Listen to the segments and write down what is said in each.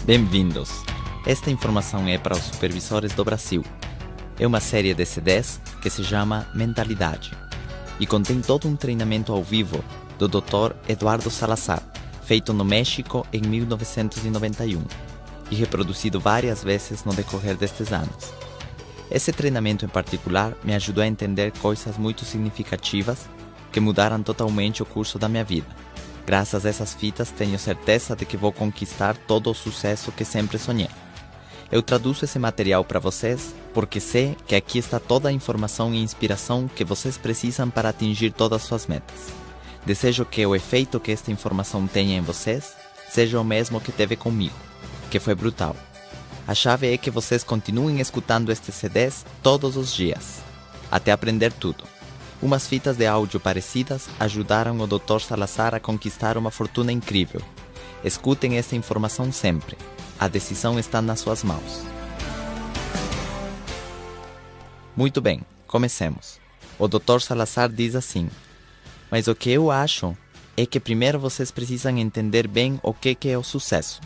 Bem-vindos! Esta informação é para os supervisores do Brasil. É uma série de CDs que se chama Mentalidade e contém todo um treinamento ao vivo do Dr. Eduardo Salazar, feito no México em 1991 e reproduzido várias vezes no decorrer destes anos. Esse treinamento em particular me ajudou a entender coisas muito significativas que mudaram totalmente o curso da minha vida. Graças a essas fitas, tenho certeza de que vou conquistar todo o sucesso que sempre sonhei. Eu traduzo esse material para vocês porque sei que aqui está toda a informação e inspiração que vocês precisam para atingir todas as suas metas. Desejo que o efeito que esta informação tenha em vocês seja o mesmo que teve comigo, que foi brutal. A chave é que vocês continuem escutando estes CDs todos os dias, até aprender tudo. Umas fitas de áudio parecidas ajudaram o Dr. Salazar a conquistar uma fortuna incrível. Escutem essa informação sempre. A decisão está nas suas mãos. Muito bem, comecemos. O Dr. Salazar diz assim: mas o que eu acho é que primeiro vocês precisam entender bem o que é o sucesso,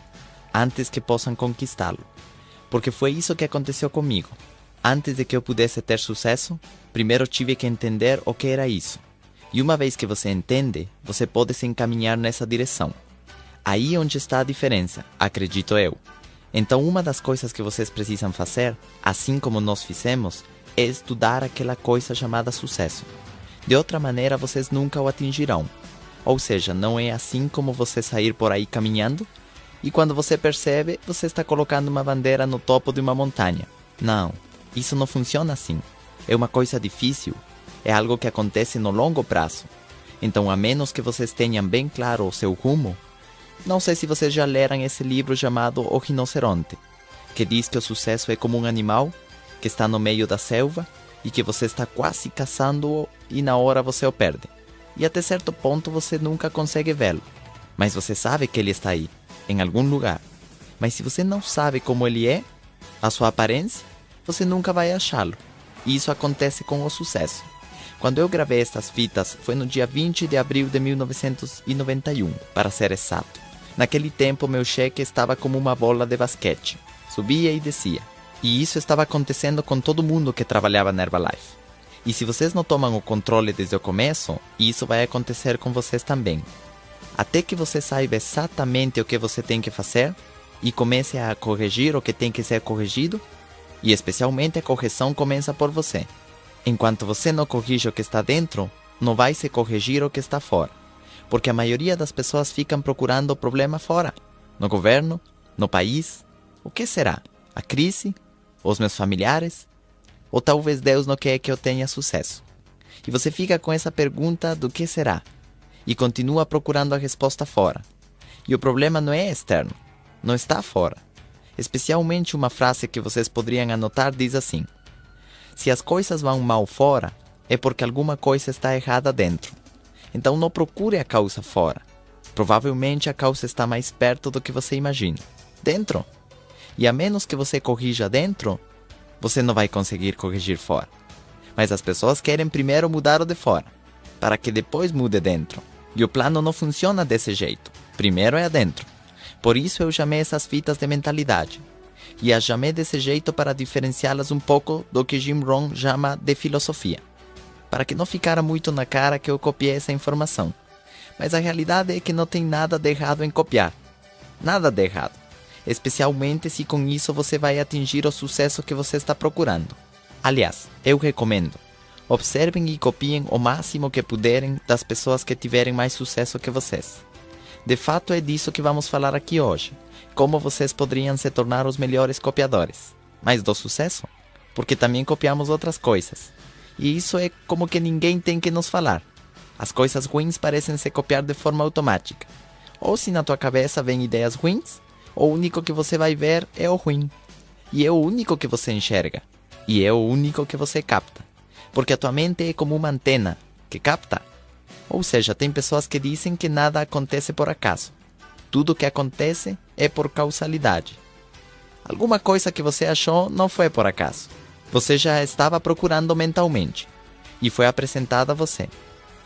antes que possam conquistá-lo. Porque foi isso que aconteceu comigo. Antes de que eu pudesse ter sucesso, primeiro tive que entender o que era isso. E uma vez que você entende, você pode se encaminhar nessa direção. Aí é onde está a diferença, acredito eu. Então uma das coisas que vocês precisam fazer, assim como nós fizemos, é estudar aquela coisa chamada sucesso. De outra maneira, vocês nunca o atingirão. Ou seja, não é assim como você sair por aí caminhando e quando você percebe, você está colocando uma bandeira no topo de uma montanha. Não. Isso não funciona assim. É uma coisa difícil. É algo que acontece no longo prazo. Então, a menos que vocês tenham bem claro o seu rumo, não sei se vocês já leram esse livro chamado O Rinoceronte, que diz que o sucesso é como um animal que está no meio da selva e que você está quase caçando-o e na hora você o perde. E até certo ponto você nunca consegue vê-lo. Mas você sabe que ele está aí, em algum lugar. Mas se você não sabe como ele é, a sua aparência, você nunca vai achá-lo. E isso acontece com o sucesso. Quando eu gravei estas fitas, foi no dia 20 de abril de 1991, para ser exato. Naquele tempo, meu cheque estava como uma bola de basquete. Subia e descia. E isso estava acontecendo com todo mundo que trabalhava na Herbalife. E se vocês não tomam o controle desde o começo, isso vai acontecer com vocês também. Até que você saiba exatamente o que você tem que fazer e comece a corrigir o que tem que ser corrigido, e especialmente a correção começa por você. Enquanto você não corrige o que está dentro, não vai se corrigir o que está fora. Porque a maioria das pessoas ficam procurando o problema fora. No governo, no país. O que será? A crise? Os meus familiares? Ou talvez Deus não quer que eu tenha sucesso? E você fica com essa pergunta do que será? E continua procurando a resposta fora. E o problema não é externo. Não está fora. Especialmente uma frase que vocês poderiam anotar diz assim: se as coisas vão mal fora, é porque alguma coisa está errada dentro. Então não procure a causa fora. Provavelmente a causa está mais perto do que você imagina. Dentro. E a menos que você corrija dentro, você não vai conseguir corrigir fora. Mas as pessoas querem primeiro mudar o de fora, para que depois mude dentro. E o plano não funciona desse jeito. Primeiro é adentro. Por isso eu chamei essas fitas de mentalidade. E as chamei desse jeito para diferenciá-las um pouco do que Jim Rohn chama de filosofia. Para que não ficara muito na cara que eu copiei essa informação. Mas a realidade é que não tem nada de errado em copiar. Nada de errado. Especialmente se com isso você vai atingir o sucesso que você está procurando. Aliás, eu recomendo. Observem e copiem o máximo que puderem das pessoas que tiverem mais sucesso que vocês. De fato, é disso que vamos falar aqui hoje. Como vocês poderiam se tornar os melhores copiadores. Mas do sucesso? Porque também copiamos outras coisas. E isso é como que ninguém tem que nos falar. As coisas ruins parecem se copiar de forma automática. Ou se na tua cabeça vem ideias ruins, o único que você vai ver é o ruim. E é o único que você enxerga. E é o único que você capta. Porque a tua mente é como uma antena que capta. Ou seja, tem pessoas que dizem que nada acontece por acaso. Tudo que acontece é por causalidade. Alguma coisa que você achou não foi por acaso. Você já estava procurando mentalmente. E foi apresentada a você.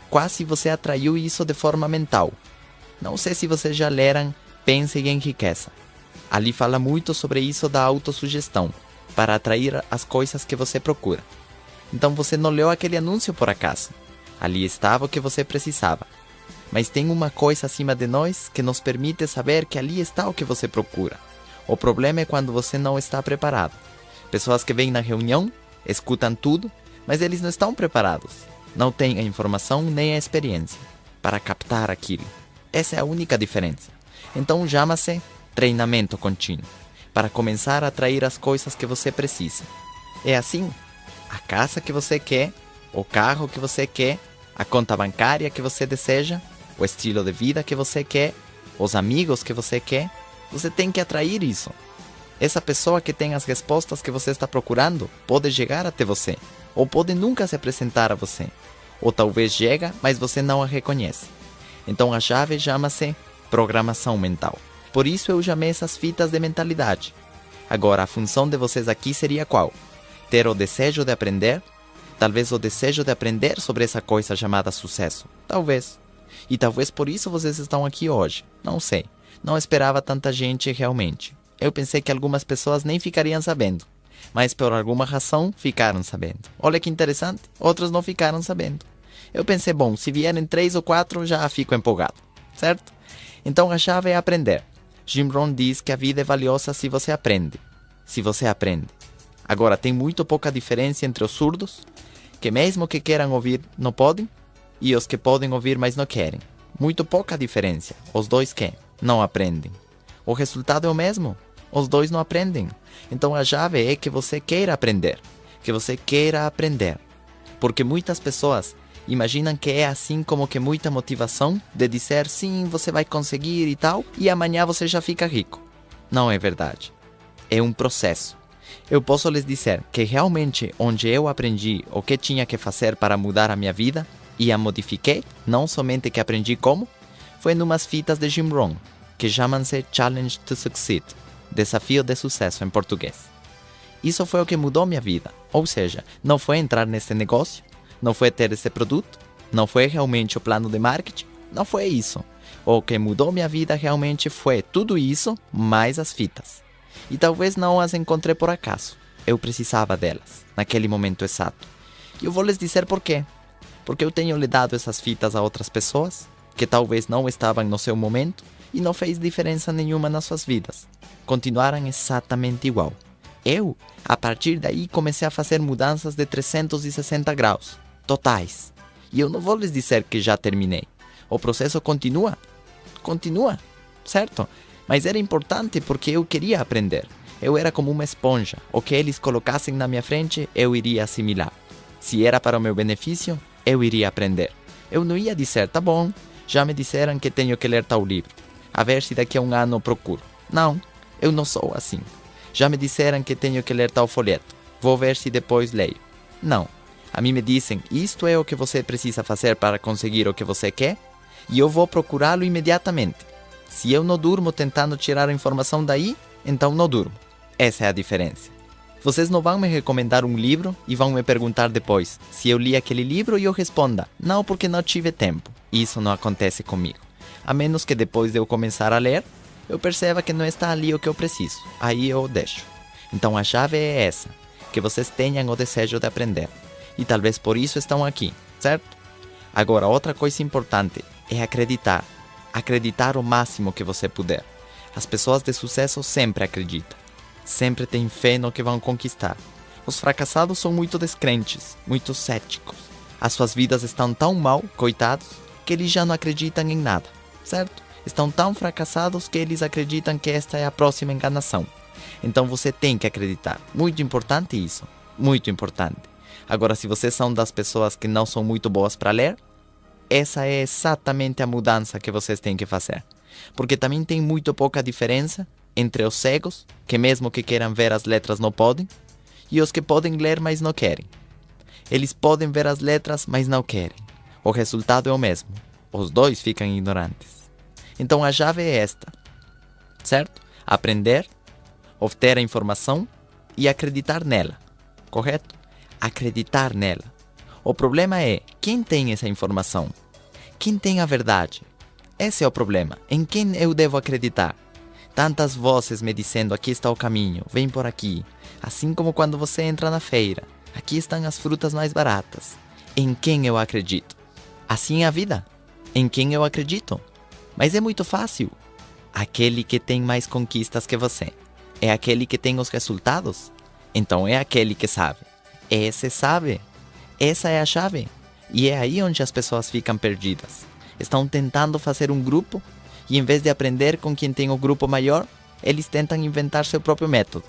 Quase você atraiu isso de forma mental. Não sei se vocês já leram Pense e Enriqueça. Ali fala muito sobre isso da autossugestão, para atrair as coisas que você procura. Então você não leu aquele anúncio por acaso. Ali estava o que você precisava. Mas tem uma coisa acima de nós que nos permite saber que ali está o que você procura. O problema é quando você não está preparado. Pessoas que vêm na reunião, escutam tudo, mas eles não estão preparados. Não têm a informação nem a experiência para captar aquilo. Essa é a única diferença. Então chama-se treinamento contínuo, para começar a atrair as coisas que você precisa. É assim, a casa que você quer, o carro que você quer, a conta bancária que você deseja, o estilo de vida que você quer, os amigos que você quer, você tem que atrair isso. Essa pessoa que tem as respostas que você está procurando pode chegar até você, ou pode nunca se apresentar a você, ou talvez chega, mas você não a reconhece. Então a chave chama-se programação mental. Por isso eu chamei essas fitas de mentalidade. Agora, a função de vocês aqui seria qual? Ter o desejo de aprender? Talvez o desejo de aprender sobre essa coisa chamada sucesso. Talvez. E talvez por isso vocês estão aqui hoje. Não sei. Não esperava tanta gente realmente. Eu pensei que algumas pessoas nem ficariam sabendo. Mas por alguma razão ficaram sabendo. Olha que interessante. Outros não ficaram sabendo. Eu pensei, bom, se vierem 3 ou 4 já fico empolgado. Certo? Então a chave é aprender. Jim Rohn diz que a vida é valiosa se você aprende. Se você aprende. Agora, tem muito pouca diferença entre os surdos, que mesmo que queiram ouvir, não podem, e os que podem ouvir, mas não querem. Muito pouca diferença. Os dois que não aprendem. O resultado é o mesmo. Os dois não aprendem. Então a chave é que você queira aprender. Que você queira aprender. Porque muitas pessoas imaginam que é assim como que muita motivação de dizer sim, você vai conseguir e tal, e amanhã você já fica rico. Não é verdade. É um processo. Eu posso lhes dizer que realmente onde eu aprendi o que tinha que fazer para mudar a minha vida, e a modifiquei, não somente que aprendi como, foi numas fitas de Jim Rohn, que chamam-se Challenge to Succeed, Desafio de Sucesso em português. Isso foi o que mudou minha vida. Ou seja, não foi entrar nesse negócio, não foi ter esse produto, não foi realmente o plano de marketing, não foi isso. O que mudou minha vida realmente foi tudo isso, mais as fitas. E talvez não as encontrei por acaso. Eu precisava delas, naquele momento exato. E eu vou lhes dizer por quê. Porque eu tenho lhe dado essas fitas a outras pessoas, que talvez não estavam no seu momento, e não fez diferença nenhuma nas suas vidas. Continuaram exatamente igual. Eu, a partir daí, comecei a fazer mudanças de 360 graus. Totais. E eu não vou lhes dizer que já terminei. O processo continua. Continua. Certo? Mas era importante porque eu queria aprender. Eu era como uma esponja. O que eles colocassem na minha frente, eu iria assimilar. Se era para o meu benefício, eu iria aprender. Eu não ia dizer, tá bom, já me disseram que tenho que ler tal livro. A ver se daqui a um ano procuro. Não, eu não sou assim. Já me disseram que tenho que ler tal folheto. Vou ver se depois leio. Não. A mim me dizem, isto é o que você precisa fazer para conseguir o que você quer, e eu vou procurá-lo imediatamente. Se eu não durmo tentando tirar a informação daí, então não durmo. Essa é a diferença. Vocês não vão me recomendar um livro e vão me perguntar depois se eu li aquele livro e eu responda, não, porque não tive tempo. Isso não acontece comigo. A menos que depois de eu começar a ler, eu perceba que não está ali o que eu preciso. Aí eu deixo. Então a chave é essa, que vocês tenham o desejo de aprender. E talvez por isso estão aqui, certo? Agora, outra coisa importante é acreditar. Acreditar o máximo que você puder. As pessoas de sucesso sempre acreditam. Sempre têm fé no que vão conquistar. Os fracassados são muito descrentes, muito céticos. As suas vidas estão tão mal, coitados, que eles já não acreditam em nada, certo? Estão tão fracassados que eles acreditam que esta é a próxima enganação. Então você tem que acreditar. Muito importante isso. Muito importante. Agora, se vocês são das pessoas que não são muito boas para ler, essa é exatamente a mudança que vocês têm que fazer. Porque também tem muito pouca diferença entre os cegos, que mesmo que queiram ver as letras não podem, e os que podem ler, mas não querem. Eles podem ver as letras, mas não querem. O resultado é o mesmo. Os dois ficam ignorantes. Então a chave é esta, certo? Aprender, obter a informação e acreditar nela, correto? Acreditar nela. O problema é, quem tem essa informação? Quem tem a verdade? Esse é o problema. Em quem eu devo acreditar? Tantas vozes me dizendo, aqui está o caminho, vem por aqui. Assim como quando você entra na feira, aqui estão as frutas mais baratas. Em quem eu acredito? Assim é a vida. Em quem eu acredito? Mas é muito fácil. Aquele que tem mais conquistas que você. É aquele que tem os resultados. Então é aquele que sabe. Esse sabe. Essa é a chave. E é aí onde as pessoas ficam perdidas. Estão tentando fazer um grupo e em vez de aprender com quem tem o grupo maior, eles tentam inventar seu próprio método.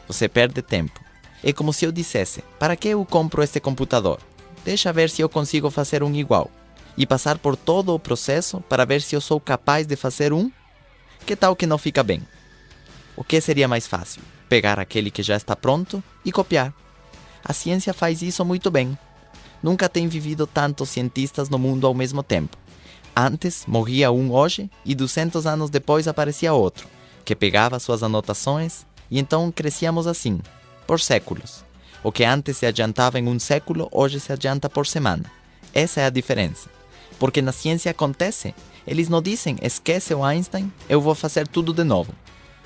Você perde tempo. É como se eu dissesse, para que eu compro este computador? Deixa ver se eu consigo fazer um igual. E passar por todo o processo para ver se eu sou capaz de fazer um? Que tal que não fica bem? O que seria mais fácil? Pegar aquele que já está pronto e copiar. A ciência faz isso muito bem. Nunca tem vivido tantos cientistas no mundo ao mesmo tempo. Antes morria um hoje e 200 anos depois aparecia outro, que pegava suas anotações e então crescíamos assim, por séculos. O que antes se adiantava em um século, hoje se adianta por semana. Essa é a diferença. Porque na ciência acontece. Eles não dizem, esquece o Einstein, eu vou fazer tudo de novo.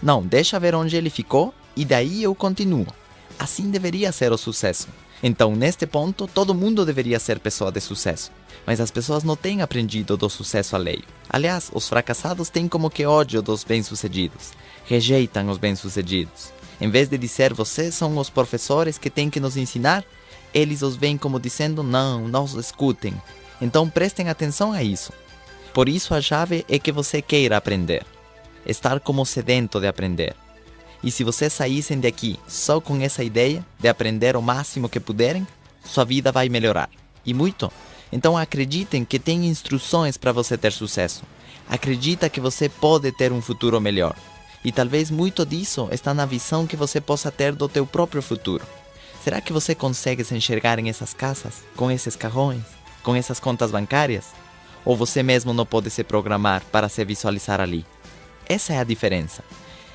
Não, deixa ver onde ele ficou e daí eu continuo. Assim deveria ser o sucesso. Então, neste ponto, todo mundo deveria ser pessoa de sucesso. Mas as pessoas não têm aprendido do sucesso alheio. Aliás, os fracassados têm como que ódio dos bem-sucedidos. Rejeitam os bem-sucedidos. Em vez de dizer, vocês são os professores que têm que nos ensinar, eles os veem como dizendo, não os escutem. Então, prestem atenção a isso. Por isso, a chave é que você queira aprender. Estar como sedento de aprender. E se vocês saíssem daqui só com essa ideia de aprender o máximo que puderem, sua vida vai melhorar. E muito. Então acreditem que tem instruções para você ter sucesso. Acredita que você pode ter um futuro melhor. E talvez muito disso está na visão que você possa ter do teu próprio futuro. Será que você consegue se enxergar em essas casas, com esses carrões, com essas contas bancárias? Ou você mesmo não pode se programar para se visualizar ali? Essa é a diferença.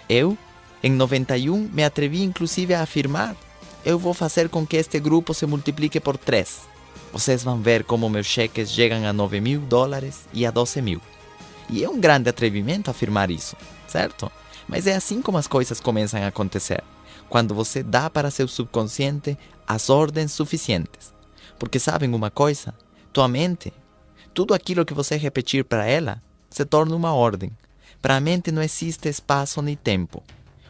Eu, em 91, me atrevi inclusive a afirmar: eu vou fazer com que este grupo se multiplique por 3. Vocês vão ver como meus cheques chegam a $9.000 e a 12.000. E é um grande atrevimento afirmar isso, certo? Mas é assim como as coisas começam a acontecer. Quando você dá para seu subconsciente as ordens suficientes. Porque sabem uma coisa? Tua mente, tudo aquilo que você repetir para ela, se torna uma ordem. Para a mente não existe espaço nem tempo.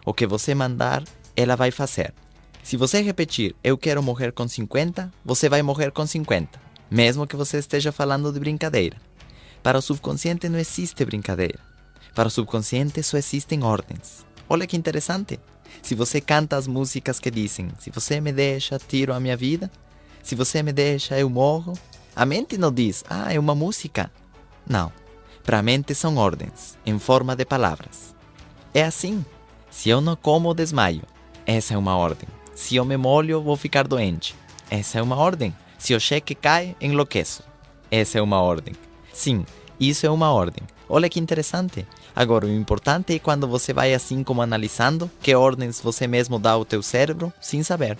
O que você mandar, ela vai fazer. Se você repetir, eu quero morrer com 50, você vai morrer com 50. Mesmo que você esteja falando de brincadeira. Para o subconsciente não existe brincadeira. Para o subconsciente só existem ordens. Olha que interessante. Se você canta as músicas que dizem, se você me deixa, tiro a minha vida. Se você me deixa, eu morro. A mente não diz, é uma música. Não. Para a mente são ordens, em forma de palavras. É assim. Se eu não como, desmaio. Essa é uma ordem. Se eu me molho, vou ficar doente. Essa é uma ordem. Se o cheque cai, enlouqueço. Essa é uma ordem. Sim, isso é uma ordem. Olha que interessante. Agora, o importante é quando você vai assim como analisando que ordens você mesmo dá ao teu cérebro sem saber.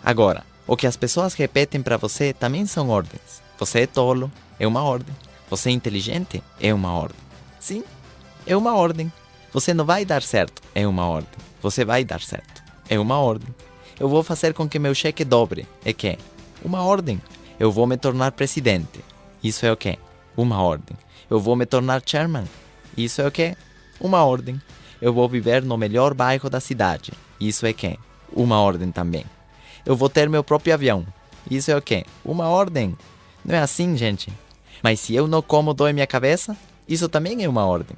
Agora, o que as pessoas repetem para você também são ordens. Você é tolo, é uma ordem. Você é inteligente, é uma ordem. Sim, é uma ordem. Você não vai dar certo, é uma ordem. Você vai dar certo, é uma ordem. Eu vou fazer com que meu cheque dobre, é que? Uma ordem. Eu vou me tornar presidente, isso é o quê? Uma ordem. Eu vou me tornar chairman, isso é o quê? Uma ordem. Eu vou viver no melhor bairro da cidade, isso é quê? Uma ordem também. Eu vou ter meu próprio avião, isso é o quê? Uma ordem. Não é assim, gente? Mas se eu não como, dói minha cabeça, isso também é uma ordem.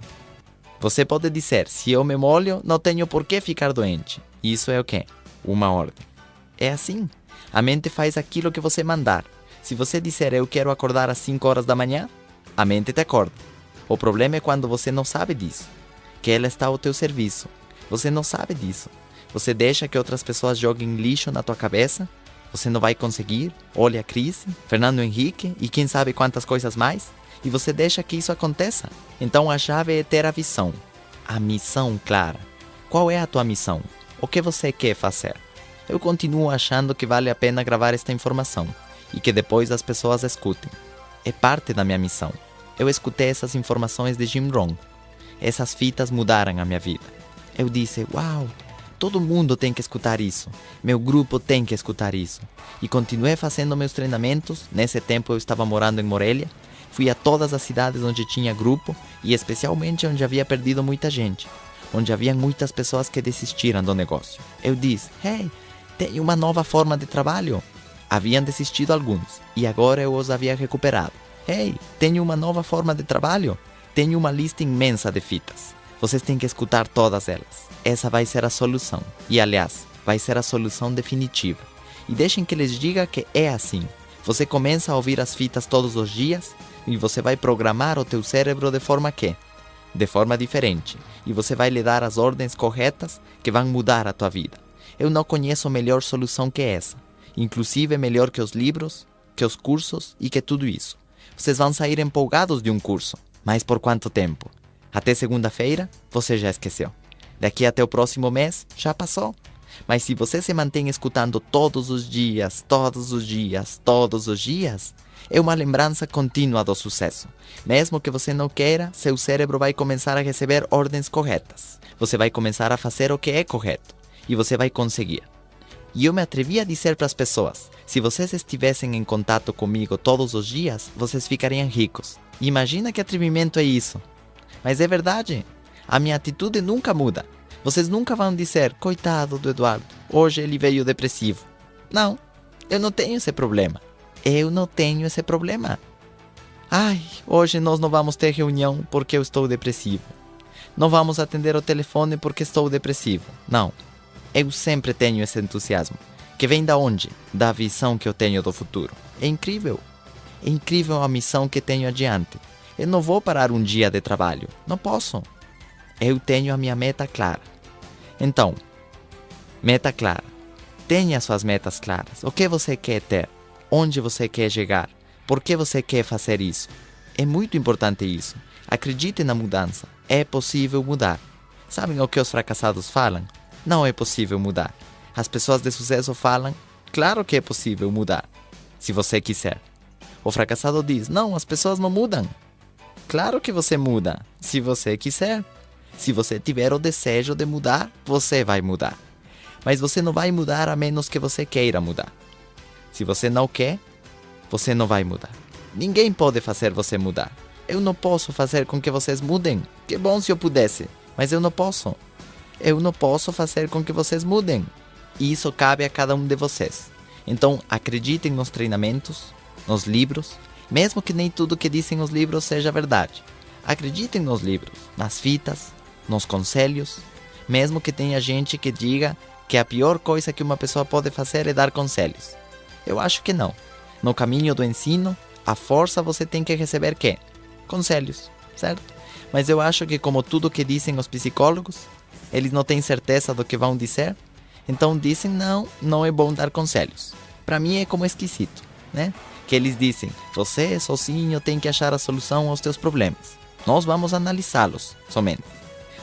Você pode dizer, se eu me molho, não tenho por que ficar doente. Isso é o quê? Uma ordem. É assim. A mente faz aquilo que você mandar. Se você disser, eu quero acordar às 5 horas da manhã, a mente te acorda. O problema é quando você não sabe disso. Que ela está ao teu serviço. Você não sabe disso. Você deixa que outras pessoas joguem lixo na tua cabeça. Você não vai conseguir. Olha a crise, Fernando Henrique e quem sabe quantas coisas mais. E você deixa que isso aconteça. Então a chave é ter a visão. A missão clara. Qual é a tua missão? O que você quer fazer? Eu continuo achando que vale a pena gravar esta informação. E que depois as pessoas escutem. É parte da minha missão. Eu escutei essas informações de Jim Rohn. Essas fitas mudaram a minha vida. Eu disse, uau, todo mundo tem que escutar isso. Meu grupo tem que escutar isso. E continuei fazendo meus treinamentos. Nesse tempo eu estava morando em Morelia. Fui a todas as cidades onde tinha grupo e especialmente onde havia perdido muita gente. Onde havia muitas pessoas que desistiram do negócio. Eu disse, hey, tem uma nova forma de trabalho. Haviam desistido alguns e agora eu os havia recuperado. Hey, tenho uma nova forma de trabalho. Tenho uma lista imensa de fitas. Vocês têm que escutar todas elas. Essa vai ser a solução. E, aliás, vai ser a solução definitiva. E deixem que lhes diga que é assim. Você começa a ouvir as fitas todos os dias e você vai programar o teu cérebro de forma diferente. E você vai lhe dar as ordens corretas que vão mudar a tua vida. Eu não conheço melhor solução que essa. Inclusive melhor que os livros, que os cursos e que tudo isso. Vocês vão sair empolgados de um curso. Mas por quanto tempo? Até segunda-feira, você já esqueceu. Daqui até o próximo mês, já passou. Mas se você se mantém escutando todos os dias, é uma lembrança contínua do sucesso. Mesmo que você não queira, seu cérebro vai começar a receber ordens corretas. Você vai começar a fazer o que é correto. E você vai conseguir. E eu me atrevi a dizer para as pessoas, se vocês estivessem em contato comigo todos os dias, vocês ficariam ricos. E imagina que atrevimento é isso. Mas é verdade. A minha atitude nunca muda. Vocês nunca vão dizer, coitado do Eduardo, hoje ele veio depressivo. Não, eu não tenho esse problema. Ai, hoje nós não vamos ter reunião porque eu estou depressivo. Não vamos atender o telefone porque estou depressivo. Não, eu sempre tenho esse entusiasmo. Que vem da onde? Da visão que eu tenho do futuro. É incrível. É incrível a missão que tenho adiante. Eu não vou parar um dia de trabalho. Não posso. Eu tenho a minha meta clara. Então, meta clara. Tenha suas metas claras. O que você quer ter? Onde você quer chegar? Por que você quer fazer isso? É muito importante isso. Acredite na mudança. É possível mudar. Sabem o que os fracassados falam? Não é possível mudar. As pessoas de sucesso falam, claro que é possível mudar, se você quiser. O fracassado diz, não, as pessoas não mudam. Claro que você muda, se você quiser. Se você tiver o desejo de mudar, você vai mudar. Mas você não vai mudar a menos que você queira mudar. Se você não quer, você não vai mudar. Ninguém pode fazer você mudar. Eu não posso fazer com que vocês mudem. Que bom se eu pudesse, mas eu não posso. Eu não posso fazer com que vocês mudem. E isso cabe a cada um de vocês. Então, acreditem nos treinamentos, nos livros, mesmo que nem tudo que dizem os livros seja verdade. Acreditem nos livros, nas fitas, nos conselhos, mesmo que tenha gente que diga que a pior coisa que uma pessoa pode fazer é dar conselhos. Eu acho que não. No caminho do ensino, a força você tem que receber quê? Conselhos, certo? Mas eu acho que como tudo que dizem os psicólogos, eles não têm certeza do que vão dizer, então dizem não é bom dar conselhos. Para mim é como esquisito, né? Que eles dizem, você sozinho tem que achar a solução aos teus problemas. Nós vamos analisá-los somente.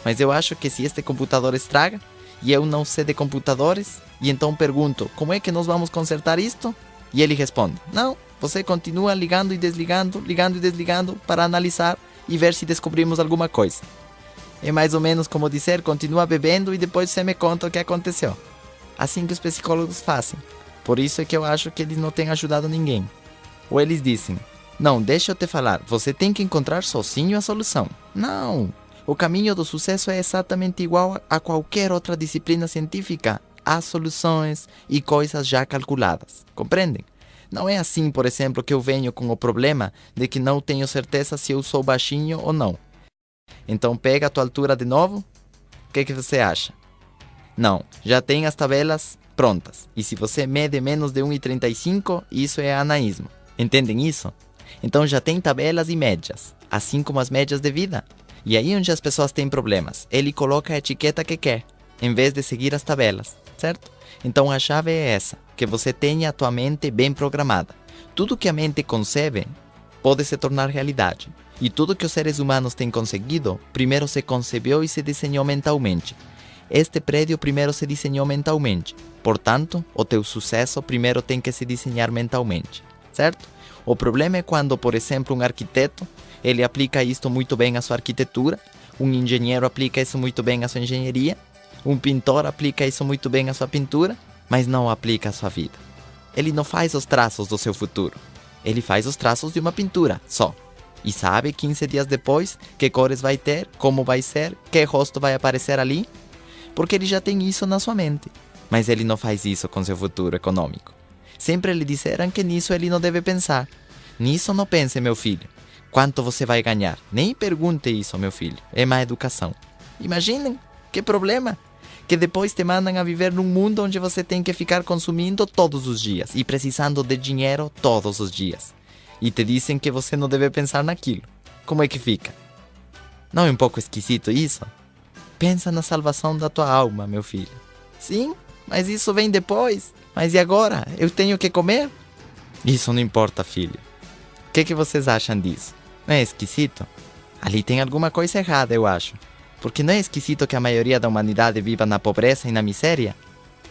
Mas eu acho que se este computador estraga, e eu não sei de computadores, e então pergunto, como é que nós vamos consertar isto? E ele responde, não, você continua ligando e desligando para analisar e ver se descobrimos alguma coisa. É mais ou menos como dizer, continua bebendo e depois você me conta o que aconteceu. Assim que os psicólogos fazem. Por isso é que eu acho que eles não têm ajudado ninguém. Ou eles dizem, não, deixa eu te falar, você tem que encontrar sozinho a solução. Não, o caminho do sucesso é exatamente igual a qualquer outra disciplina científica. Há soluções e coisas já calculadas, compreendem? Não é assim, por exemplo, que eu venho com o problema de que não tenho certeza se eu sou baixinho ou não. Então pega a tua altura de novo, o que você acha? Não, já tem as tabelas prontas. E se você mede menos de 1,35, isso é anaísmo. Entendem isso? Então já tem tabelas e médias, assim como as médias de vida. E aí onde as pessoas têm problemas, ele coloca a etiqueta que quer, em vez de seguir as tabelas, certo? Então a chave é essa, que você tenha a tua mente bem programada. Tudo que a mente concebe pode se tornar realidade. E tudo que os seres humanos têm conseguido, primeiro se concebeu e se desenhou mentalmente. Este prédio primeiro se desenhou mentalmente. Portanto, o teu sucesso primeiro tem que se desenhar mentalmente, certo? O problema é quando, por exemplo, um arquiteto, ele aplica isto muito bem à sua arquitetura, Um engenheiro aplica isso muito bem à sua engenharia. Um pintor aplica isso muito bem à sua pintura, mas não aplica à sua vida. Ele não faz os traços do seu futuro. Ele faz os traços de uma pintura, só. E sabe 15 dias depois que cores vai ter, como vai ser, que rosto vai aparecer ali? Porque ele já tem isso na sua mente. Mas ele não faz isso com seu futuro econômico. Sempre lhe disseram que nisso ele não deve pensar. Nisso não pense, meu filho. Quanto você vai ganhar? Nem pergunte isso, meu filho. É má educação. Imaginem, que problema. Que depois te mandam a viver num mundo onde você tem que ficar consumindo todos os dias e precisando de dinheiro todos os dias. E te dizem que você não deve pensar naquilo. Como é que fica? Não é um pouco esquisito isso? Pensa na salvação da tua alma, meu filho. Sim, mas isso vem depois. Mas e agora? Eu tenho que comer? Isso não importa, filho. O que vocês acham disso? Não é esquisito? Ali tem alguma coisa errada, eu acho. Porque não é esquisito que a maioria da humanidade viva na pobreza e na miséria?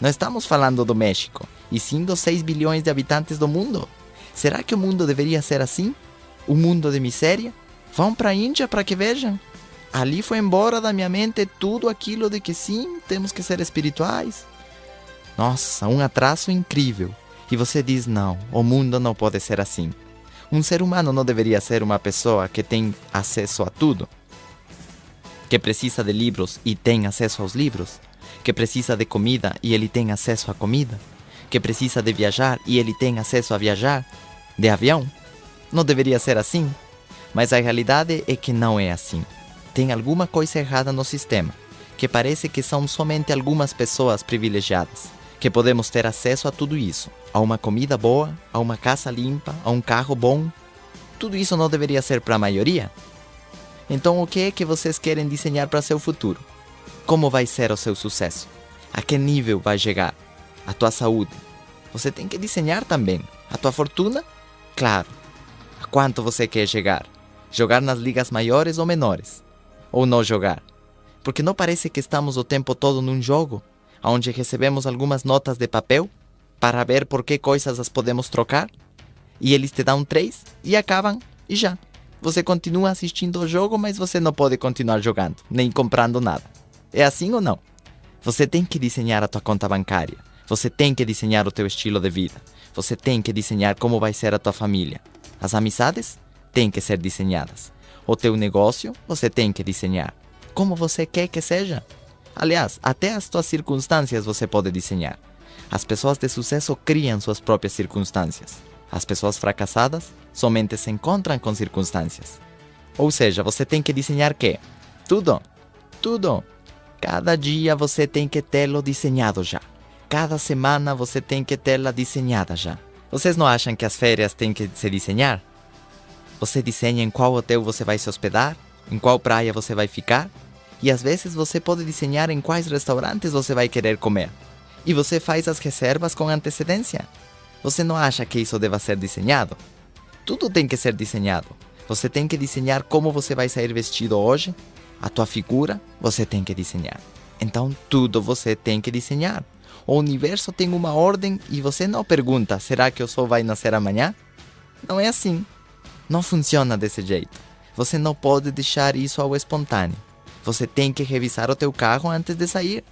Não estamos falando do México, e sim dos 6 bilhões de habitantes do mundo. Será que o mundo deveria ser assim? Um mundo de miséria? Vão para a Índia para que vejam. Ali foi embora da minha mente tudo aquilo de que sim, temos que ser espirituais. Nossa, um atraso incrível. E você diz, não, o mundo não pode ser assim. Um ser humano não deveria ser uma pessoa que tem acesso a tudo? Que precisa de livros e tem acesso aos livros? Que precisa de comida e ele tem acesso à comida? Que precisa de viajar e ele tem acesso a viajar? De avião? Não deveria ser assim? Mas a realidade é que não é assim. Tem alguma coisa errada no sistema, que parece que são somente algumas pessoas privilegiadas, que podemos ter acesso a tudo isso, a uma comida boa, a uma casa limpa, a um carro bom. Tudo isso não deveria ser para a maioria? Então o que é que vocês querem desenhar para seu futuro? Como vai ser o seu sucesso? A que nível vai chegar? A tua saúde? Você tem que desenhar também. A tua fortuna? Claro. A quanto você quer chegar? Jogar nas ligas maiores ou menores? Ou não jogar? Porque não parece que estamos o tempo todo num jogo, onde recebemos algumas notas de papel para ver por que coisas as podemos trocar? E eles te dão 3 e acabam e já. Você continua assistindo ao jogo, mas você não pode continuar jogando, nem comprando nada. É assim ou não? Você tem que desenhar a tua conta bancária. Você tem que desenhar o teu estilo de vida. Você tem que desenhar como vai ser a tua família. As amizades têm que ser desenhadas. O teu negócio, você tem que desenhar. Como você quer que seja. Aliás, até as tuas circunstâncias você pode desenhar. As pessoas de sucesso criam suas próprias circunstâncias. As pessoas fracassadas somente se encontram com circunstâncias. Ou seja, você tem que desenhar quê? Tudo. Tudo. Cada dia você tem que tê-lo desenhado já. Cada semana você tem que tê-la desenhada já. Vocês não acham que as férias têm que se desenhar? Você desenha em qual hotel você vai se hospedar, em qual praia você vai ficar, e às vezes você pode desenhar em quais restaurantes você vai querer comer. E você faz as reservas com antecedência. Você não acha que isso deva ser desenhado? Tudo tem que ser desenhado. Você tem que desenhar como você vai sair vestido hoje, a tua figura, você tem que desenhar. Então tudo você tem que desenhar. O universo tem uma ordem e você não pergunta, será que o sol vai nascer amanhã? Não é assim. Não funciona desse jeito. Você não pode deixar isso ao espontâneo. Você tem que revisar o teu carro antes de sair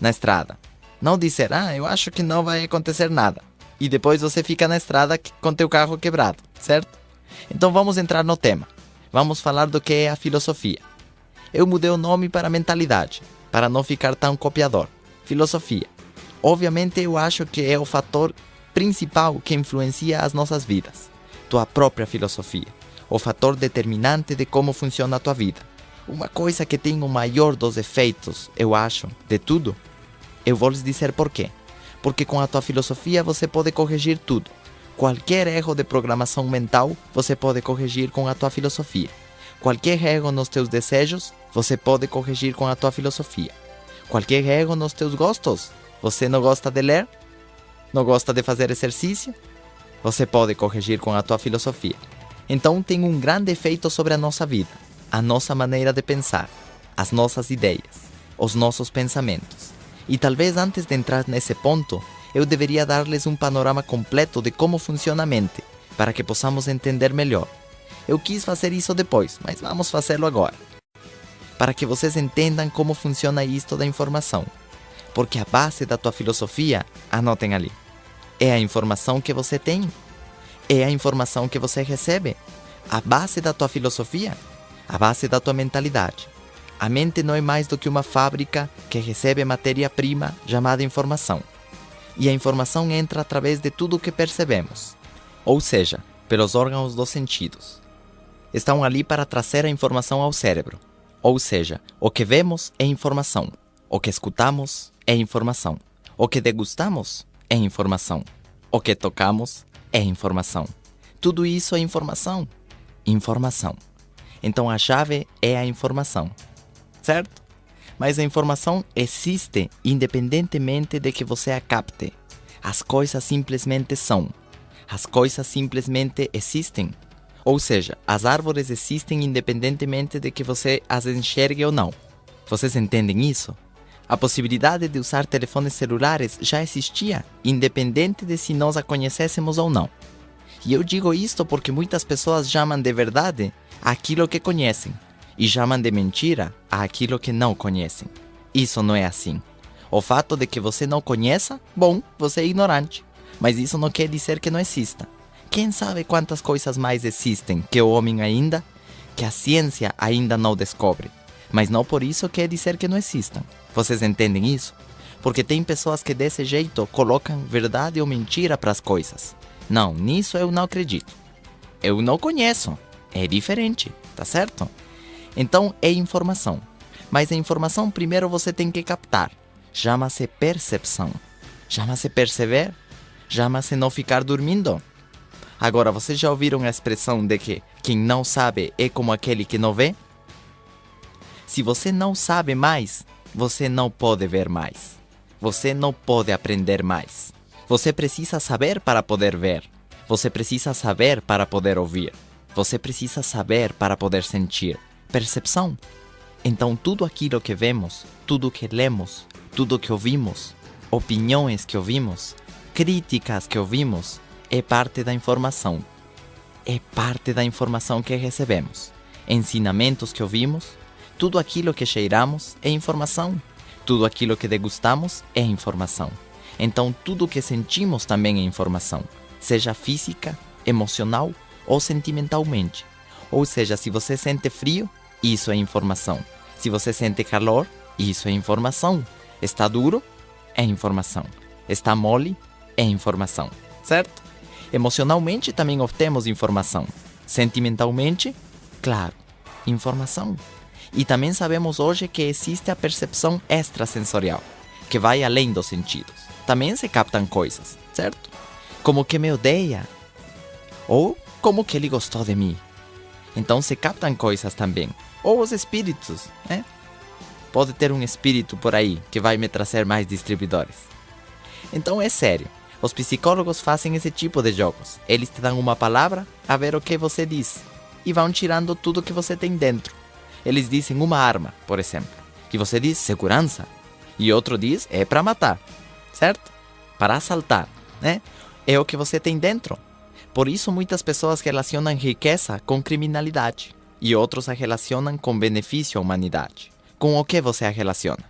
na estrada. Não dizer, eu acho que não vai acontecer nada. E depois você fica na estrada com teu carro quebrado, certo? Então vamos entrar no tema. Vamos falar do que é a filosofia. Eu mudei o nome para mentalidade, para não ficar tão copiador. Filosofia. Obviamente eu acho que é o fator principal que influencia as nossas vidas. Tua própria filosofia. O fator determinante de como funciona a tua vida. Uma coisa que tem o maior dos efeitos, eu acho, de tudo. Eu vou lhes dizer por quê. Porque com a tua filosofia você pode corrigir tudo. Qualquer erro de programação mental, você pode corrigir com a tua filosofia. Qualquer erro nos teus desejos, você pode corrigir com a tua filosofia. Qualquer erro nos teus gostos. Você não gosta de ler? Não gosta de fazer exercício? Você pode corrigir com a tua filosofia. Então tem um grande efeito sobre a nossa vida, a nossa maneira de pensar, as nossas ideias, os nossos pensamentos. E talvez antes de entrar nesse ponto, eu deveria dar-lhes um panorama completo de como funciona a mente, para que possamos entender melhor. Eu quis fazer isso depois, mas vamos fazê-lo agora. para que vocês entendam como funciona isto da informação. Porque a base da tua filosofia, anotem ali, é a informação que você tem, é a informação que você recebe. A base da tua filosofia, a base da tua mentalidade. A mente não é mais do que uma fábrica que recebe matéria-prima chamada informação. E a informação entra através de tudo o que percebemos, ou seja, pelos órgãos dos sentidos. Estão ali para trazer a informação ao cérebro. Ou seja, o que vemos é informação, o que escutamos é informação, o que degustamos é informação, o que tocamos é informação. Tudo isso é informação. Informação. Então a chave é a informação, certo? Mas a informação existe independentemente de que você a capte. As coisas simplesmente são. As coisas simplesmente existem. Ou seja, as árvores existem independentemente de que você as enxergue ou não. Vocês entendem isso? A possibilidade de usar telefones celulares já existia, independente de se nós a conhecêssemos ou não. E eu digo isto porque muitas pessoas chamam de verdade aquilo que conhecem e chamam de mentira aquilo que não conhecem. Isso não é assim. O fato de que você não conheça, bom, você é ignorante. Mas isso não quer dizer que não exista. Quem sabe quantas coisas mais existem que o homem ainda, que a ciência ainda não descobre. Mas não por isso quer dizer que não existam. Vocês entendem isso? Porque tem pessoas que desse jeito colocam verdade ou mentira para as coisas. Não, nisso eu não acredito. Eu não conheço. É diferente, tá certo? Então é informação. Mas a informação primeiro você tem que captar. Chama-se percepção. Chama-se perceber. Chama-se não ficar dormindo. Agora, vocês já ouviram a expressão de que quem não sabe é como aquele que não vê? Se você não sabe mais, você não pode ver mais. Você não pode aprender mais. Você precisa saber para poder ver. Você precisa saber para poder ouvir. Você precisa saber para poder sentir. Percepção. Então, tudo aquilo que vemos, tudo que lemos, tudo que ouvimos, opiniões que ouvimos, críticas que ouvimos, é parte da informação. É parte da informação que recebemos. Ensinamentos que ouvimos, tudo aquilo que cheiramos é informação. Tudo aquilo que degustamos é informação. Então, tudo que sentimos também é informação. Seja física, emocional ou sentimentalmente. Ou seja, se você sente frio, isso é informação. Se você sente calor, isso é informação. Está duro? É informação. Está mole? É informação. Certo? Emocionalmente também obtemos informação. Sentimentalmente, claro, informação. E também sabemos hoje que existe a percepção extrasensorial, que vai além dos sentidos. Também se captam coisas, certo? Como que me odeia, ou como que ele gostou de mim. Então se captam coisas também. Ou os espíritos, né? Pode ter um espírito por aí que vai me trazer mais distribuidores. Então é sério. Os psicólogos fazem esse tipo de jogos. Eles te dão uma palavra, a ver o que você diz, e vão tirando tudo que você tem dentro. Eles dizem uma arma, por exemplo, e você diz segurança, e outro diz é para matar, certo? Para assaltar, né? É o que você tem dentro. Por isso muitas pessoas relacionam riqueza com criminalidade, e outros a relacionam com benefício à humanidade. Com o que você a relaciona?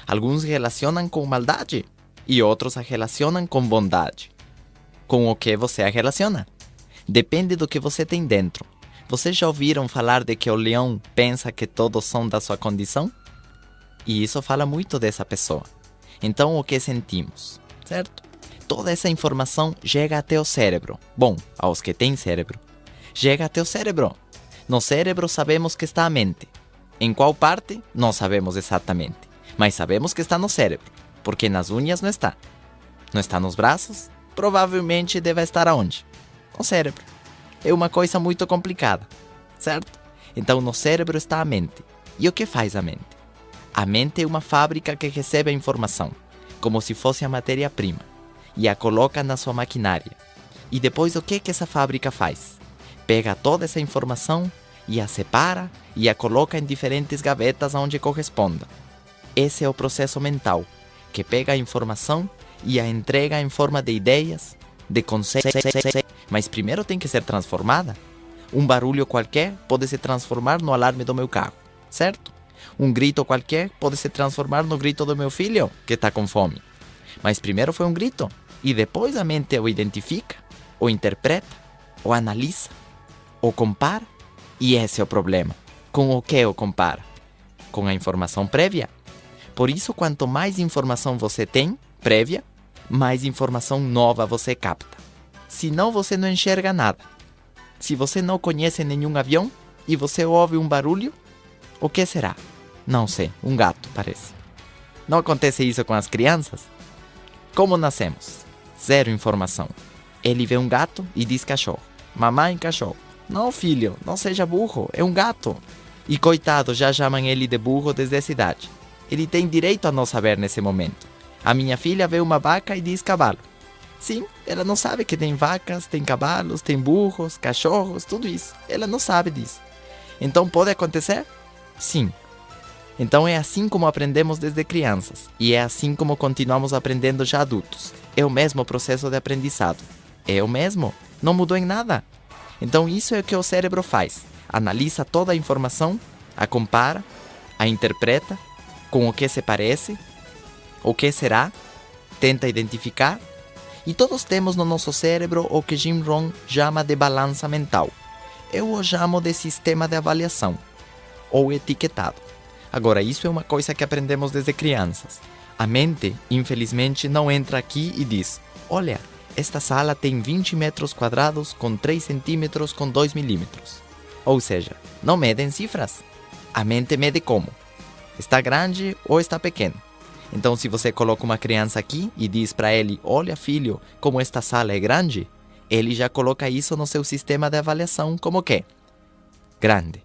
Alguns relacionam com maldade, e outros a relacionam com bondade. Com o que você a relaciona? Depende do que você tem dentro. Vocês já ouviram falar de que o leão pensa que todos são da sua condição? E isso fala muito dessa pessoa. Então o que sentimos, certo? Toda essa informação chega até o cérebro. Bom, aos que têm cérebro. Chega até o cérebro. No cérebro sabemos que está a mente. Em qual parte? Não sabemos exatamente. Mas sabemos que está no cérebro. Porque nas unhas não está. Não está nos braços? Provavelmente deve estar aonde? No cérebro. É uma coisa muito complicada, certo? Então no cérebro está a mente. E o que faz a mente? A mente é uma fábrica que recebe a informação, como se fosse a matéria-prima, e a coloca na sua maquinária. E depois o que essa fábrica faz? Pega toda essa informação e a separa e a coloca em diferentes gavetas onde corresponda. Esse é o processo mental, que pega a informação e a entrega em forma de ideias, de conceitos, mas primeiro tem que ser transformada. Um barulho qualquer pode se transformar no alarme do meu carro, certo? Um grito qualquer pode se transformar no grito do meu filho, que está com fome. Mas primeiro foi um grito, e depois a mente o identifica, o interpreta, o analisa, o compara. E esse é o problema. Com o que o compara? Com a informação prévia. Por isso, quanto mais informação você tem, prévia, mais informação nova você capta. Senão você não enxerga nada. Se você não conhece nenhum avião e você ouve um barulho, o que será? Não sei, um gato parece. Não acontece isso com as crianças? Como nascemos? Zero informação. Ele vê um gato e diz cachorro. Mamãe, cachorro. Não, filho, não seja burro, é um gato. E coitado, já chamam ele de burro desde essa idade. Ele tem direito a não saber nesse momento. A minha filha vê uma vaca e diz cavalo. Sim, ela não sabe que tem vacas, tem cavalos, tem burros, cachorros, tudo isso. Ela não sabe disso. Então pode acontecer? Sim. Então é assim como aprendemos desde crianças. E é assim como continuamos aprendendo já adultos. É o mesmo processo de aprendizado. É o mesmo. Não mudou em nada. Então isso é o que o cérebro faz. Analisa toda a informação, a compara, a interpreta, com o que se parece, o que será, tenta identificar. E todos temos no nosso cérebro o que Jim Rohn chama de balança mental. Eu o chamo de sistema de avaliação, ou etiquetado. Agora, isso é uma coisa que aprendemos desde crianças. A mente, infelizmente, não entra aqui e diz: olha, esta sala tem 20 metros quadrados com 3 centímetros com 2 milímetros. Ou seja, não mede em cifras. A mente mede como? Está grande ou está pequeno? Então, se você coloca uma criança aqui e diz para ele: olha, filho, como esta sala é grande, ele já coloca isso no seu sistema de avaliação como que? Grande.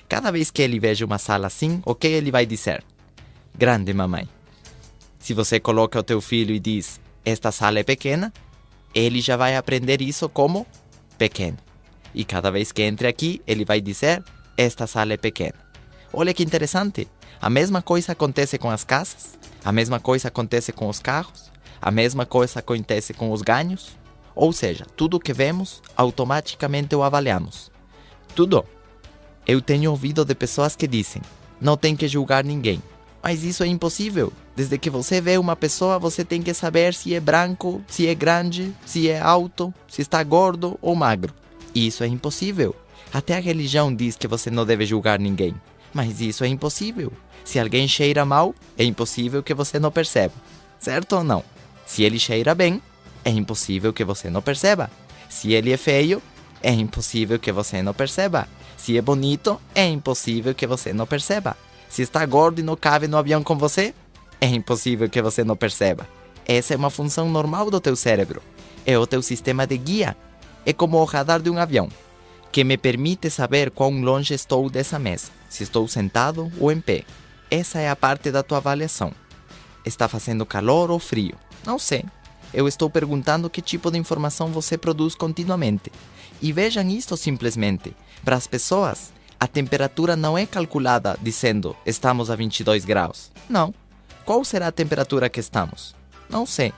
Cada vez que ele veja uma sala assim, o que ele vai dizer? Grande, mamãe. Se você coloca o teu filho e diz: esta sala é pequena, ele já vai aprender isso como pequeno. E cada vez que entre aqui, ele vai dizer: esta sala é pequena. Olha que interessante. A mesma coisa acontece com as casas, a mesma coisa acontece com os carros, a mesma coisa acontece com os ganhos. Ou seja, tudo que vemos, automaticamente o avaliamos. Tudo. Eu tenho ouvido de pessoas que dizem: não tem que julgar ninguém. Mas isso é impossível. Desde que você vê uma pessoa, você tem que saber se é branco, se é grande, se é alto, se está gordo ou magro. Isso é impossível. Até a religião diz que você não deve julgar ninguém. Mas isso é impossível. Se alguém cheira mal, é impossível que você não perceba. Certo ou não? Se ele cheira bem, é impossível que você não perceba. Se ele é feio, é impossível que você não perceba. Se é bonito, é impossível que você não perceba. Se está gordo e não cabe no avião com você, é impossível que você não perceba. Essa é uma função normal do teu cérebro. É o teu sistema de guia. É como o radar de um avião, que me permite saber quão longe estou dessa mesa, se estou sentado ou em pé. Essa é a parte da tua avaliação. Está fazendo calor ou frio? Não sei. Eu estou perguntando que tipo de informação você produz continuamente. E vejam isto simplesmente. Para as pessoas, a temperatura não é calculada dizendo: estamos a 22 graus. Não. Qual será a temperatura que estamos? Não sei.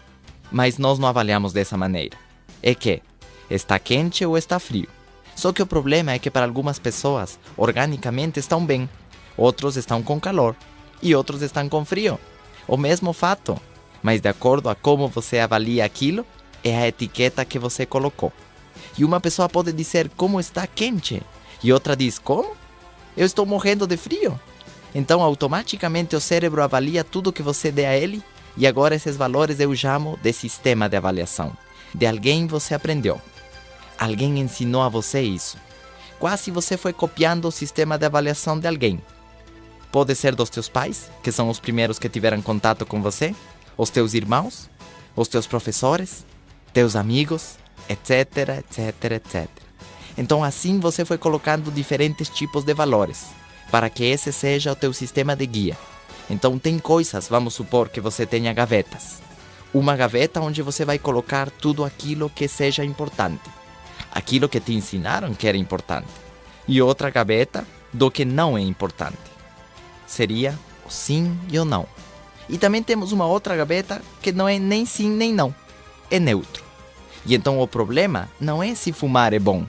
Mas nós não avaliamos dessa maneira. É que está quente ou está frio. Só que o problema é que para algumas pessoas, organicamente estão bem. Outros estão com calor. E outros estão com frio. O mesmo fato. Mas de acordo a como você avalia aquilo, é a etiqueta que você colocou. E uma pessoa pode dizer como está quente. E outra diz: como? Eu estou morrendo de frio. Então automaticamente o cérebro avalia tudo que você dê a ele. E agora esses valores eu chamo de sistema de avaliação. De alguém você aprendeu. Alguém ensinou a você isso. Quase você foi copiando o sistema de avaliação de alguém. Pode ser dos teus pais, que são os primeiros que tiveram contato com você, os teus irmãos, os teus professores, teus amigos, etc, etc, etc. Então assim você foi colocando diferentes tipos de valores, para que esse seja o teu sistema de guia. Então tem coisas, vamos supor que você tenha gavetas. Uma gaveta onde você vai colocar tudo aquilo que seja importante. Aquilo que te ensinaram que era importante. E outra gaveta do que não é importante. Seria o sim e o não. E também temos uma outra gaveta que não é nem sim nem não. É neutro. E então o problema não é se fumar é bom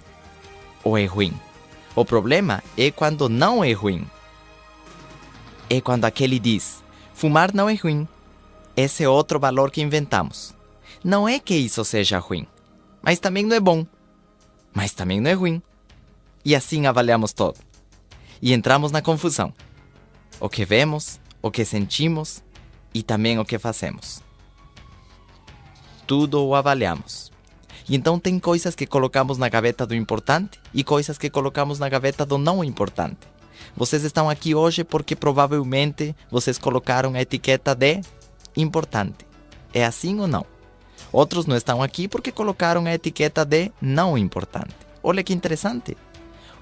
ou é ruim. O problema é quando não é ruim. é quando aquele diz: fumar não é ruim. Esse é outro valor que inventamos. Não é que isso seja ruim, mas também não é bom. Mas também não é ruim. E assim avaliamos todo. E entramos na confusão. O que vemos, o que sentimos e também o que fazemos. Tudo o avaliamos. E então tem coisas que colocamos na gaveta do importante e coisas que colocamos na gaveta do não importante. Vocês estão aqui hoje porque provavelmente vocês colocaram a etiqueta de importante. É assim ou não? Outros não estão aqui porque colocaram a etiqueta de não importante. Olha que interessante.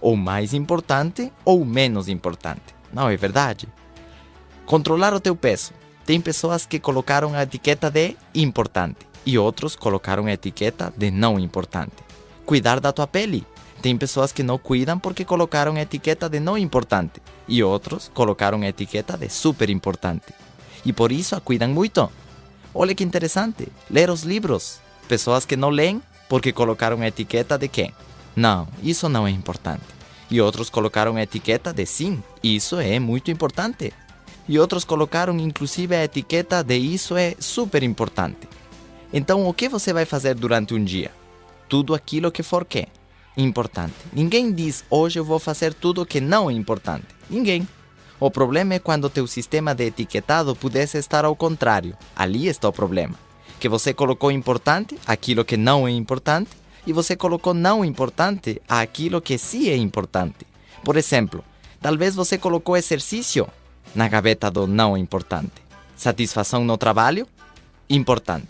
Ou mais importante ou menos importante. Não é verdade? Controlar o teu peso. Tem pessoas que colocaram a etiqueta de importante e outros colocaram a etiqueta de não importante. Cuidar da tua pele. Tem pessoas que não cuidam porque colocaram a etiqueta de não importante e outros colocaram a etiqueta de super importante. E por isso a cuidam muito. Olha que interessante. Ler os livros. Pessoas que não leem porque colocaram a etiqueta de que? Não, isso não é importante. E outros colocaram a etiqueta de sim, isso é muito importante. E outros colocaram inclusive a etiqueta de isso é super importante. Então o que você vai fazer durante um dia? Tudo aquilo que for que? Importante. Ninguém diz hoje eu vou fazer tudo que não é importante. Ninguém. O problema é quando teu sistema de etiquetado pudesse estar ao contrário. Ali está o problema. Que você colocou importante aquilo que não é importante e você colocou não importante aquilo que sim é importante. Por exemplo, talvez você colocou exercício na gaveta do não importante. Satisfação no trabalho? Importante.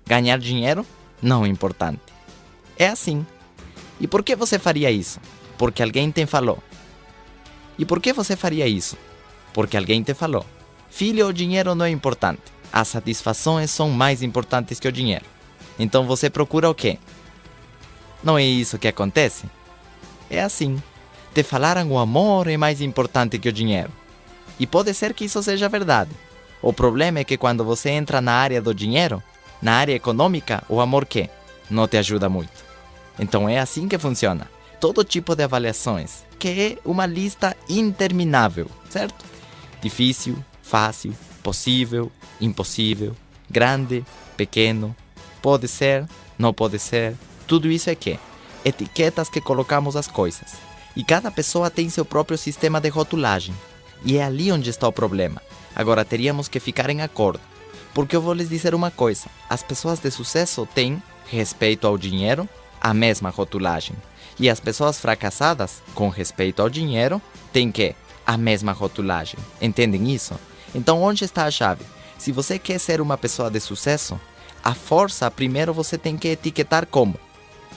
Ganhar dinheiro? Não importante. É assim. E por que você faria isso? Porque alguém te falou. E por que você faria isso? Porque alguém te falou. Filho, o dinheiro não é importante. As satisfações são mais importantes que o dinheiro. Então você procura o quê? Não é isso que acontece? É assim. Te falaram o amor é mais importante que o dinheiro. E pode ser que isso seja verdade. O problema é que quando você entra na área do dinheiro, na área econômica, o amor quê? Não te ajuda muito. Então é assim que funciona. Todo tipo de avaliações, que é uma lista interminável, certo? Difícil, fácil, possível, impossível, grande, pequeno, pode ser, não pode ser. Tudo isso é que? Etiquetas que colocamos as coisas. E cada pessoa tem seu próprio sistema de rotulagem. E é ali onde está o problema. Agora teríamos que ficar em acordo. Porque eu vou lhes dizer uma coisa. As pessoas de sucesso têm, respeito ao dinheiro, a mesma rotulagem. E as pessoas fracassadas, com respeito ao dinheiro, têm que? A mesma rotulagem. Entendem isso? Então onde está a chave? Se você quer ser uma pessoa de sucesso, a força primeiro você tem que etiquetar como?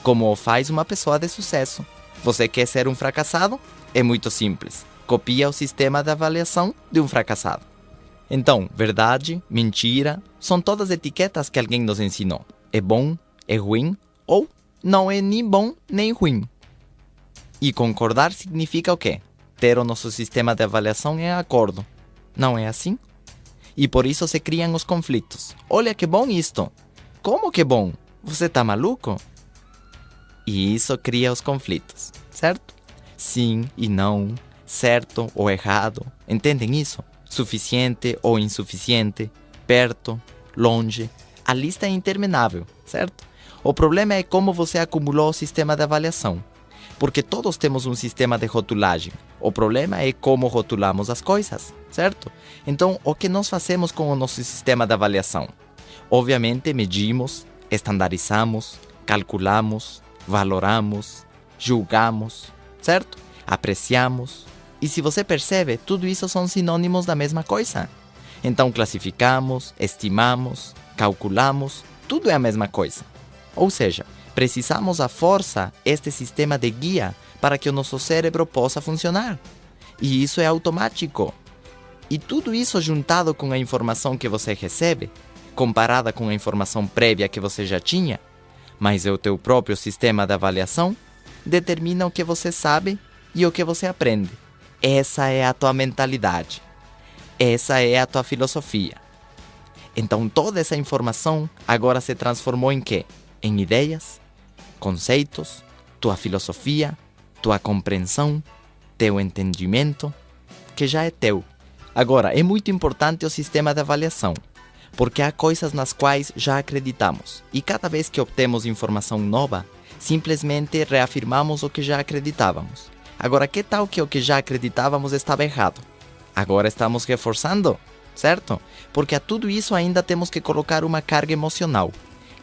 Como o faz uma pessoa de sucesso. Você quer ser um fracassado? É muito simples. Copia o sistema de avaliação de um fracassado. Então, verdade, mentira, são todas etiquetas que alguém nos ensinou. É bom, é ruim ou não é nem bom nem ruim. E concordar significa o quê? Ter o nosso sistema de avaliação em acordo. Não é assim? E por isso se criam os conflitos. Olha que bom isto. Como que bom? Você tá maluco? E isso cria os conflitos, certo? Sim e não, certo ou errado. Entendem isso? Suficiente ou insuficiente, perto, longe. A lista é interminável, certo? O problema é como você acumulou o sistema de avaliação. Porque todos temos um sistema de rotulagem. O problema é como rotulamos as coisas, certo? Então, o que nós fazemos com o nosso sistema de avaliação? Obviamente, medimos, estandarizamos, calculamos, valoramos, julgamos, certo? Apreciamos. E se você percebe, tudo isso são sinônimos da mesma coisa. Então, classificamos, estimamos, calculamos, tudo é a mesma coisa. Ou seja, precisamos à força este sistema de guia para que o nosso cérebro possa funcionar. E isso é automático. E tudo isso juntado com a informação que você recebe, comparada com a informação prévia que você já tinha, mas é o teu próprio sistema de avaliação, determina o que você sabe e o que você aprende. Essa é a tua mentalidade. Essa é a tua filosofia. Então toda essa informação agora se transformou em quê? Em ideias, conceitos, tua filosofia, tua compreensão, teu entendimento, que já é teu. Agora, é muito importante o sistema de avaliação, porque há coisas nas quais já acreditamos, e cada vez que obtemos informação nova, simplesmente reafirmamos o que já acreditávamos. Agora, que tal que o que já acreditávamos estava errado? Agora estamos reforçando, certo? Porque a tudo isso ainda temos que colocar uma carga emocional.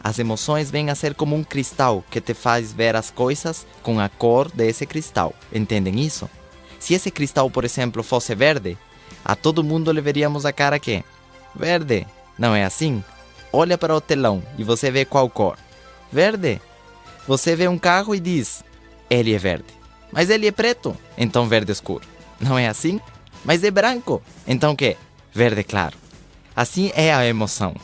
As emoções vêm a ser como um cristal que te faz ver as coisas com a cor desse cristal. Entendem isso? Se esse cristal, por exemplo, fosse verde, a todo mundo lhe veríamos a cara que verde. Não é assim? Olha para o telão e você vê qual cor? Verde. Você vê um carro e diz, ele é verde. Mas ele é preto, então verde escuro. Não é assim? Mas é branco, então o quê? Verde claro. Assim é a emoção.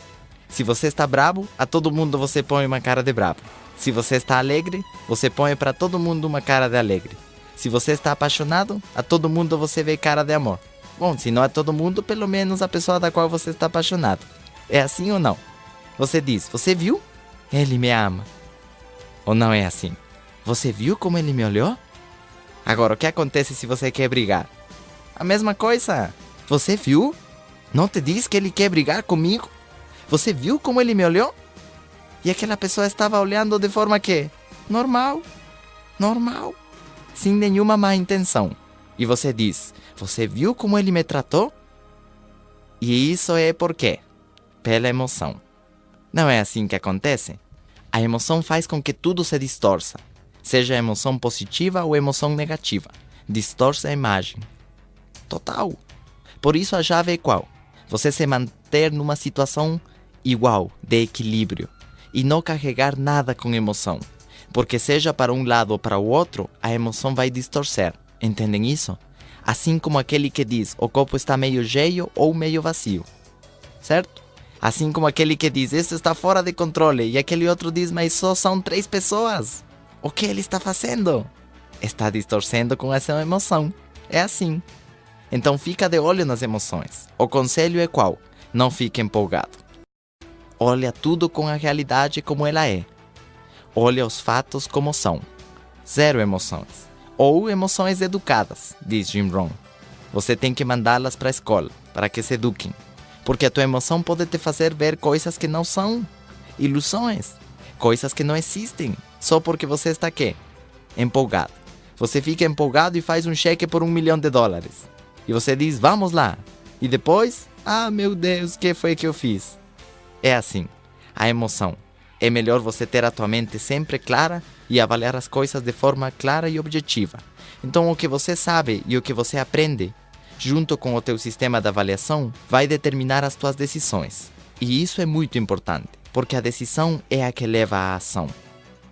Se você está bravo, a todo mundo você põe uma cara de bravo. Se você está alegre, você põe para todo mundo uma cara de alegre. Se você está apaixonado, a todo mundo você vê cara de amor. Bom, se não a todo mundo, pelo menos a pessoa da qual você está apaixonado. É assim ou não? Você diz, você viu? Ele me ama. Ou não é assim? Você viu como ele me olhou? Agora, o que acontece se você quer brigar? A mesma coisa. Você viu? Não te diz que ele quer brigar comigo? Você viu como ele me olhou? E aquela pessoa estava olhando de forma que? Normal. Normal. Sem nenhuma má intenção. E você diz, você viu como ele me tratou? E isso é por quê? Pela emoção. Não é assim que acontece? A emoção faz com que tudo se distorça. Seja emoção positiva ou emoção negativa. Distorce a imagem. Total. Por isso a chave é qual? Você se manter numa situação igual, de equilíbrio. E não carregar nada com emoção. Porque seja para um lado ou para o outro, a emoção vai distorcer. Entendem isso? Assim como aquele que diz, o copo está meio cheio ou meio vazio. Certo? Assim como aquele que diz, isso está fora de controle. E aquele outro diz, mas só são 3 pessoas. O que ele está fazendo? Está distorcendo com essa emoção. É assim. Então fica de olho nas emoções. O conselho é qual? Não fique empolgado. Olha tudo com a realidade como ela é. Olha os fatos como são. Zero emoções. Ou emoções educadas, diz Jim Rohn. Você tem que mandá-las para a escola, para que se eduquem. Porque a tua emoção pode te fazer ver coisas que não são. Ilusões. Coisas que não existem. Só porque você está aqui, empolgado. Você fica empolgado e faz um cheque por $1 milhão. E você diz, vamos lá. E depois, meu Deus, o que foi que eu fiz? É assim, a emoção. É melhor você ter a tua mente sempre clara e avaliar as coisas de forma clara e objetiva. Então o que você sabe e o que você aprende, junto com o teu sistema de avaliação, vai determinar as tuas decisões. E isso é muito importante, porque a decisão é a que leva à ação.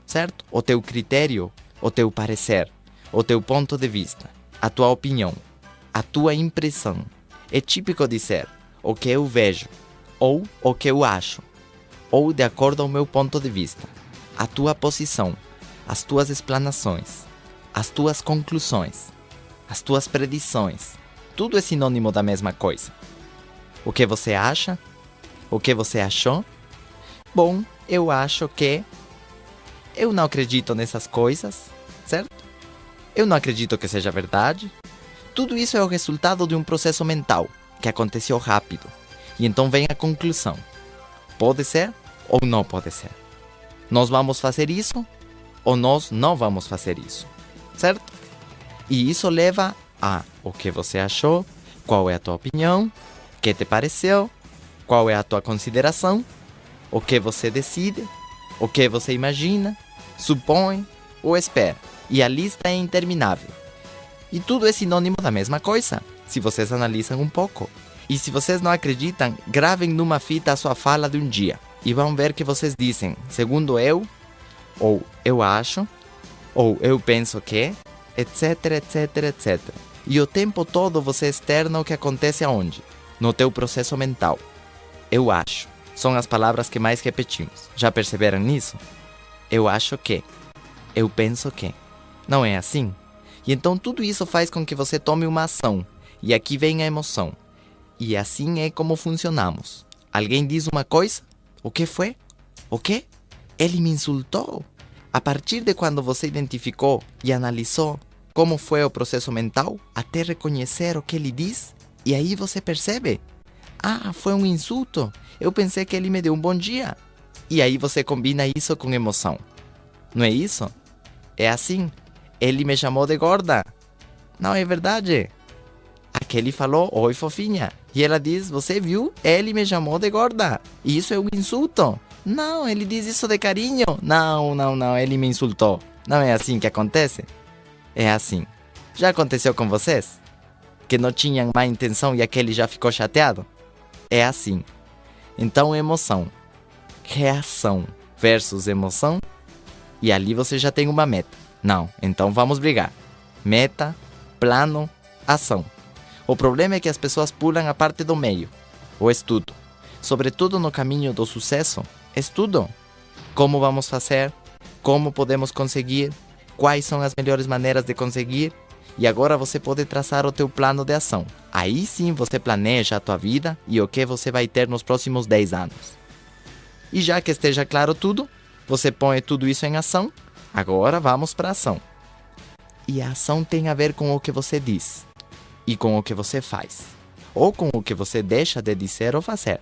Certo? O teu critério, o teu parecer, o teu ponto de vista, a tua opinião, a tua impressão. É típico dizer o que eu vejo, ou o que eu acho, ou de acordo ao meu ponto de vista. A tua posição, as tuas explanações, as tuas conclusões, as tuas predições. Tudo é sinônimo da mesma coisa. O que você acha? O que você achou? Bom, eu acho que... Eu não acredito nessas coisas, certo? Eu não acredito que seja verdade. Tudo isso é o resultado de um processo mental que aconteceu rápido. E então vem a conclusão. Pode ser ou não pode ser. Nós vamos fazer isso ou nós não vamos fazer isso, certo? E isso leva a o que você achou, qual é a tua opinião, o que te pareceu, qual é a tua consideração, o que você decide, o que você imagina, supõe ou espera. E a lista é interminável. E tudo é sinônimo da mesma coisa, se vocês analisam um pouco. E se vocês não acreditam, gravem numa fita a sua fala de um dia. E vão ver que vocês dizem, segundo eu, ou eu acho, ou eu penso que, etc, etc, etc. E o tempo todo você externa o que acontece aonde? No teu processo mental. Eu acho. São as palavras que mais repetimos. Já perceberam nisso? Eu acho que. Eu penso que. Não é assim? E então tudo isso faz com que você tome uma ação. E aqui vem a emoção. E assim é como funcionamos. Alguém diz uma coisa? O que foi? O quê? Ele me insultou? A partir de quando você identificou e analisou como foi o processo mental, até reconhecer o que ele diz, E aí você percebe, foi um insulto, eu pensei que ele me deu um bom dia. E aí você combina isso com emoção. Não é isso? É assim, ele me chamou de gorda. Não, é verdade. Aquele falou, oi fofinha. E ela diz, você viu? Ele me chamou de gorda. E isso é um insulto. Não, ele diz isso de carinho. Não, ele me insultou. Não é assim que acontece? É assim. Já aconteceu com vocês? Que não tinham má intenção e aquele já ficou chateado? É assim. Então, emoção. Reação versus emoção. E ali você já tem uma meta. Não, então vamos brigar. Meta, plano, ação. O problema é que as pessoas pulam a parte do meio, o estudo. Sobretudo no caminho do sucesso, estudo. Como vamos fazer? Como podemos conseguir? Quais são as melhores maneiras de conseguir? E agora você pode traçar o teu plano de ação. Aí sim você planeja a tua vida e o que você vai ter nos próximos 10 anos. E já que esteja claro tudo, você põe tudo isso em ação. Agora vamos para a ação. E a ação tem a ver com o que você diz e com o que você faz, ou com o que você deixa de dizer ou fazer.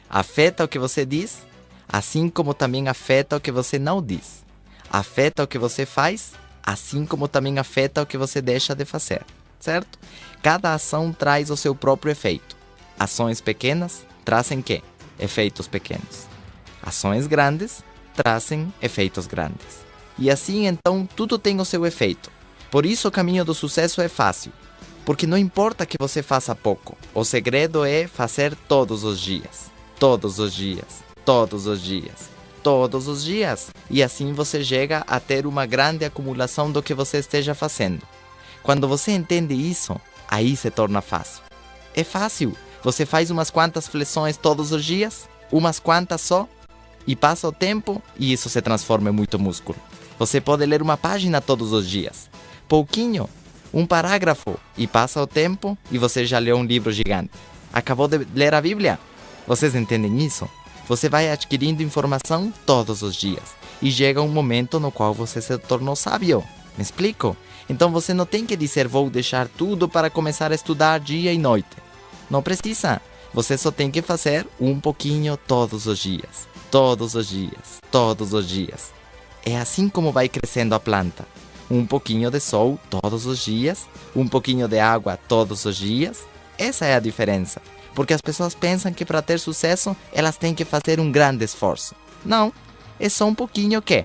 Afeta o que você diz, assim como também afeta o que você não diz. Afeta o que você faz, assim como também afeta o que você deixa de fazer, certo? Cada ação traz o seu próprio efeito. Ações pequenas trazem quê? Efeitos pequenos. Ações grandes trazem efeitos grandes. E assim, então, tudo tem o seu efeito. Por isso, o caminho do sucesso é fácil. Porque não importa que você faça pouco. O segredo é fazer todos os dias. Todos os dias. Todos os dias. Todos os dias. E assim você chega a ter uma grande acumulação do que você esteja fazendo. Quando você entende isso, aí se torna fácil. É fácil. Você faz umas quantas flexões todos os dias, umas quantas só, e passa o tempo e isso se transforma em muito músculo. Você pode ler uma página todos os dias. Pouquinho, um parágrafo, e passa o tempo e você já leu um livro gigante. Acabou de ler a Bíblia? Vocês entendem isso? Você vai adquirindo informação todos os dias. E chega um momento no qual você se tornou sábio. Me explico? Então você não tem que dizer vou deixar tudo para começar a estudar dia e noite. Não precisa. Você só tem que fazer um pouquinho todos os dias. Todos os dias. Todos os dias. É assim como vai crescendo a planta. Um pouquinho de sol todos os dias. Um pouquinho de água todos os dias. Essa é a diferença. Porque as pessoas pensam que para ter sucesso, elas têm que fazer um grande esforço. Não. É só um pouquinho que?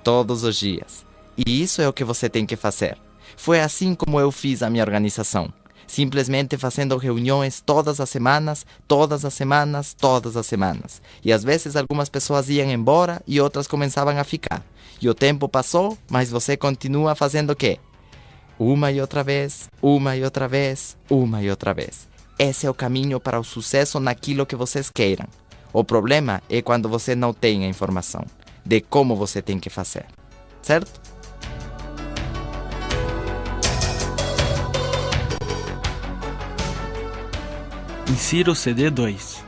Todos os dias. E isso é o que você tem que fazer. Foi assim como eu fiz a minha organização. Simplesmente fazendo reuniões todas as semanas, todas as semanas, todas as semanas. E às vezes algumas pessoas iam embora e outras começavam a ficar. E o tempo passou, mas você continua fazendo o quê? Uma e outra vez, uma e outra vez, uma e outra vez. Esse é o caminho para o sucesso naquilo que vocês queiram. O problema é quando você não tem a informação de como você tem que fazer. Certo? Insira o CD 2.